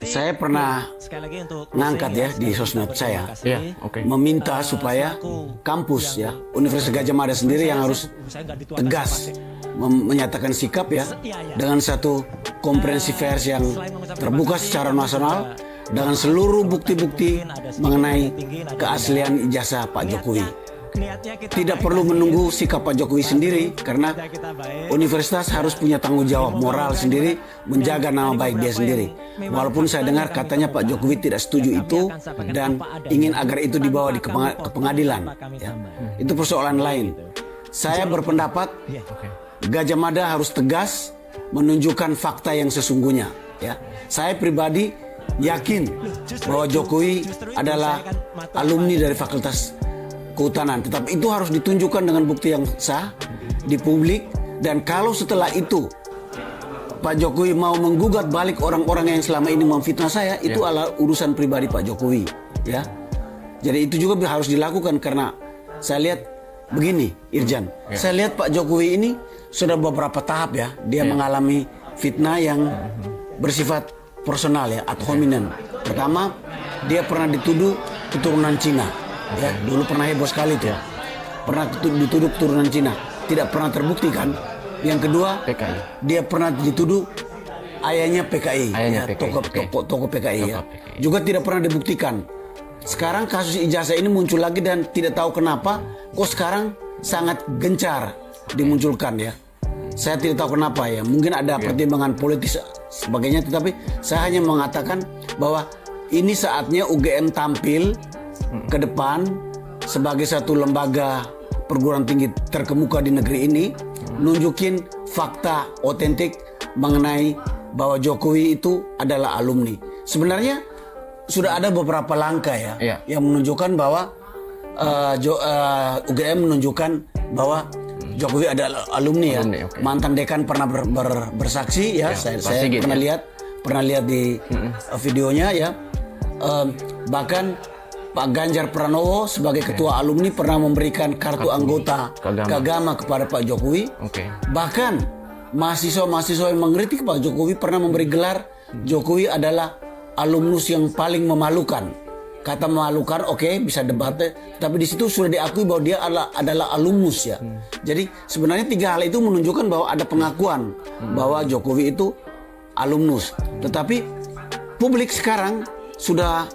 Saya pernah ngangkat ya di sosmed saya, meminta supaya kampus ya, Universitas Gadjah Mada sendiri yang harus tegas menyatakan sikap ya, dengan satu komprehensi pers yang terbuka secara nasional dengan seluruh bukti-bukti mengenai keaslian ijazah Pak Jokowi. Tidak perlu menunggu sikap Pak Jokowi sendiri, karena universitas harus punya tanggung jawab moral sendiri menjaga nama baik dia sendiri. Walaupun saya dengar katanya Pak Jokowi tidak setuju itu dan ingin agar itu dibawa ke pengadilan ya. Itu persoalan lain. Saya berpendapat Gadjah Mada harus tegas menunjukkan fakta yang sesungguhnya ya. Saya pribadi yakin bahwa Jokowi adalah alumni dari Fakultas Kehutanan, tetapi itu harus ditunjukkan dengan bukti yang sah di publik. Dan kalau setelah itu Pak Jokowi mau menggugat balik orang-orang yang selama ini memfitnah saya, itu adalah urusan pribadi Pak Jokowi ya. Jadi itu juga harus dilakukan, karena saya lihat begini Irjan, saya lihat Pak Jokowi ini sudah beberapa tahap ya, dia mengalami fitnah yang bersifat personal ya, ad hominem. Pertama, dia pernah dituduh keturunan Cina. Ya, dulu pernah heboh sekali tuh. Pernah dituduh keturunan Cina, tidak pernah terbukti kan. Yang kedua, PKI. Dia pernah dituduh ayahnya PKI, tokoh PKI ya. Juga tidak pernah dibuktikan. Sekarang kasus ijazah ini muncul lagi dan tidak tahu kenapa kok sekarang sangat gencar dimunculkan ya. Saya tidak tahu kenapa ya. Mungkin ada pertimbangan politis sebagainya, tetapi saya hanya mengatakan bahwa ini saatnya UGM tampil ke depan sebagai satu lembaga perguruan tinggi terkemuka di negeri ini, nunjukin fakta otentik mengenai bahwa Jokowi itu adalah alumni. Sebenarnya sudah ada beberapa langkah ya yang menunjukkan bahwa UGM menunjukkan bahwa Jokowi adalah alumni ya. Mantan dekan pernah bersaksi ya, saya pernah lihat di videonya ya. Bahkan Pak Ganjar Pranowo sebagai ketua alumni pernah memberikan kartu anggota Kagama kepada Pak Jokowi. Bahkan mahasiswa-mahasiswa yang mengkritik Pak Jokowi pernah memberi gelar Jokowi adalah alumnus yang paling memalukan. Kata memalukan bisa debat, tapi di situ sudah diakui bahwa dia adalah alumnus ya. Jadi sebenarnya tiga hal itu menunjukkan bahwa ada pengakuan bahwa Jokowi itu alumnus. Tetapi publik sekarang sudah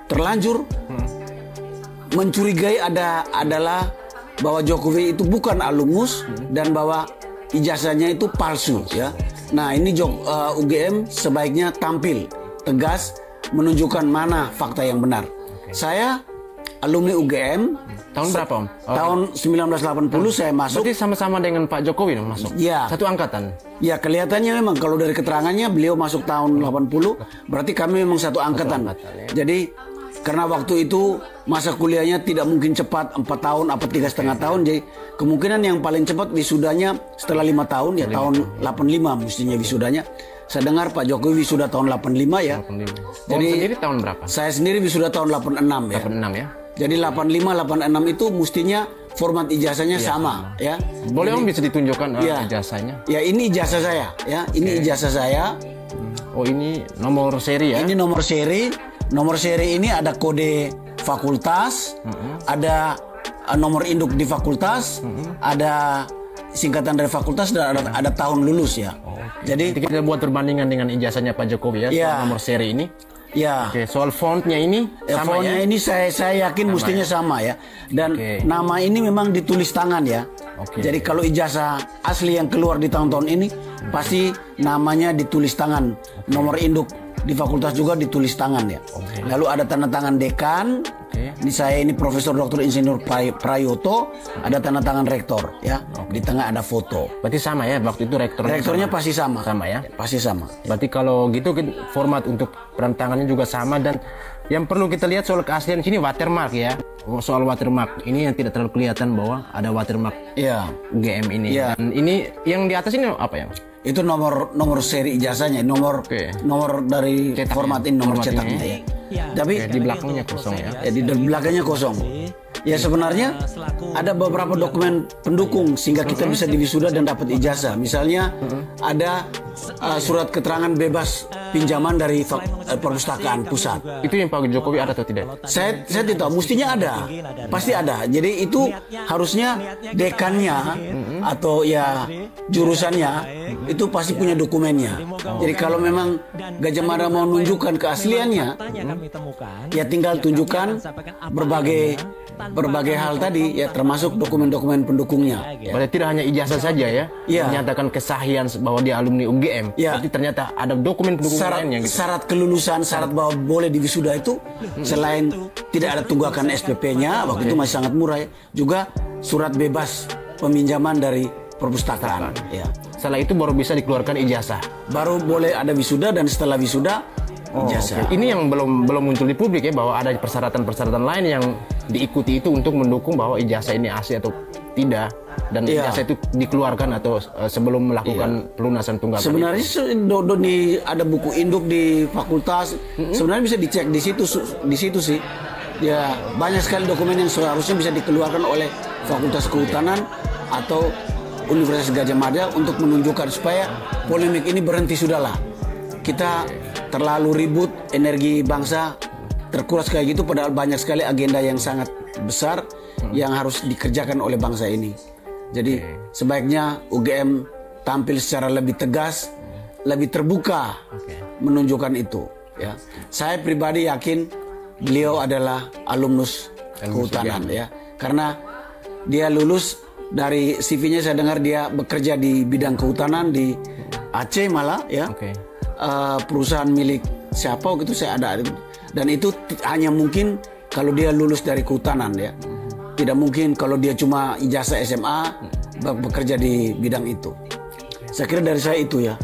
terlanjur mencurigai adalah bahwa Jokowi itu bukan alumnus dan bahwa ijazahnya itu palsu ya. Nah ini UGM sebaiknya tampil tegas menunjukkan mana fakta yang benar. Saya alumni UGM. Tahun berapa Om? Tahun 1980 saya masuk. Berarti sama-sama dengan Pak Jokowi dong masuk? Ya. Satu angkatan? Ya kelihatannya memang kalau dari keterangannya beliau masuk tahun 80, berarti kami memang satu angkatan. Jadi karena waktu itu masa kuliahnya tidak mungkin cepat 4 tahun apa 3,5 tahun, jadi kemungkinan yang paling cepat wisudanya setelah 5 tahun ya tahun 85 mestinya wisudanya. Saya dengar Pak Jokowi wisuda tahun 85 ya. 85. Jadi sendiri tahun berapa? Saya sendiri wisuda tahun 86 ya. 86 ya. Jadi 85 86 itu mestinya format ijazahnya sama ya. Boleh Om bisa ditunjukkan ijazahnya? Ya ini ijazah saya ya. Ini ijazah saya. Oh ini nomor seri ya? Ini nomor seri. Nomor seri ini ada kode fakultas, ada nomor induk di fakultas, ada singkatan dari fakultas dan ada tahun lulus ya. Jadi kita buat perbandingan dengan ijazahnya Pak Jokowi ya, nomor seri ini. Ya. Soal fontnya ini sama fontnya ini saya yakin mestinya sama ya. Dan nama ini memang ditulis tangan ya. Jadi kalau ijazah asli yang keluar di tahun-tahun ini pasti namanya ditulis tangan. Nomor induk di fakultas juga ditulis tangan ya. Lalu ada tanda tangan dekan. Ini saya ini Profesor Dr. Insinyur Prayoto, ada tanda tangan rektor ya. Di tengah ada foto. Berarti sama ya waktu itu rektornya pasti sama. Sama ya? Pasti sama. Berarti kalau gitu format untuk perantangannya juga sama, dan yang perlu kita lihat soal keaslian sini watermark ya. Soal watermark ini yang tidak terlalu kelihatan bahwa ada watermark UGM ini. Dan ini yang di atas ini apa ya? Itu nomor seri ijazahnya, nomor dari format ini, nomor cetaknya ya. Tapi di belakangnya kosong ya. Di belakangnya kosong. Ya sebenarnya ada beberapa dokumen pendukung sehingga kita bisa diwisuda dan dapat ijazah. Misalnya ada surat keterangan bebas pinjaman dari perpustakaan pusat. Itu yang Pak Jokowi ada atau tidak? Saya tidak tahu, mestinya ada, pasti ada. Jadi itu harusnya dekannya atau ya jurusannya itu pasti punya dokumennya. Jadi kalau memang Gajah Mada mau menunjukkan keasliannya, ya tinggal tunjukkan berbagai hal tadi, ya termasuk dokumen-dokumen pendukungnya. Berarti tidak hanya ijazah saja ya, menyatakan kesahihan bahwa dia alumni UGM. Berarti ternyata ada dokumen pendukung lainnya gitu. Syarat kelulusan, syarat bahwa boleh di wisuda itu selain tidak ada tunggakan SPP-nya, waktu itu masih sangat murah ya, juga surat bebas peminjaman dari perpustakaan. Ya. Setelah itu baru bisa dikeluarkan ijazah. Baru boleh ada wisuda dan setelah wisuda ijazah. Okay. Ini yang belum muncul di publik ya, bahwa ada persyaratan-persyaratan lain yang diikuti itu untuk mendukung bahwa ijazah ini asli atau tidak, dan ijazah itu dikeluarkan atau sebelum melakukan pelunasan tunggakan. Sebenarnya ada buku induk di fakultas, sebenarnya bisa dicek di situ sih. Ya banyak sekali dokumen yang seharusnya bisa dikeluarkan oleh Fakultas Kehutanan atau Universitas Gadjah Mada untuk menunjukkan supaya polemik ini berhenti sudahlah. Kita terlalu ribut, energi bangsa terkuras kayak gitu, padahal banyak sekali agenda yang sangat besar yang harus dikerjakan oleh bangsa ini. Jadi sebaiknya UGM tampil secara lebih tegas, lebih terbuka menunjukkan itu. Ya, saya pribadi yakin beliau adalah alumnus kehutanan ya, karena dia lulus dari CV-nya saya dengar dia bekerja di bidang kehutanan di Aceh malah ya. Perusahaan milik siapa gitu saya ada, dan itu hanya mungkin kalau dia lulus dari kehutanan ya, tidak mungkin kalau dia cuma ijazah SMA bekerja di bidang itu. Saya kira dari saya itu ya.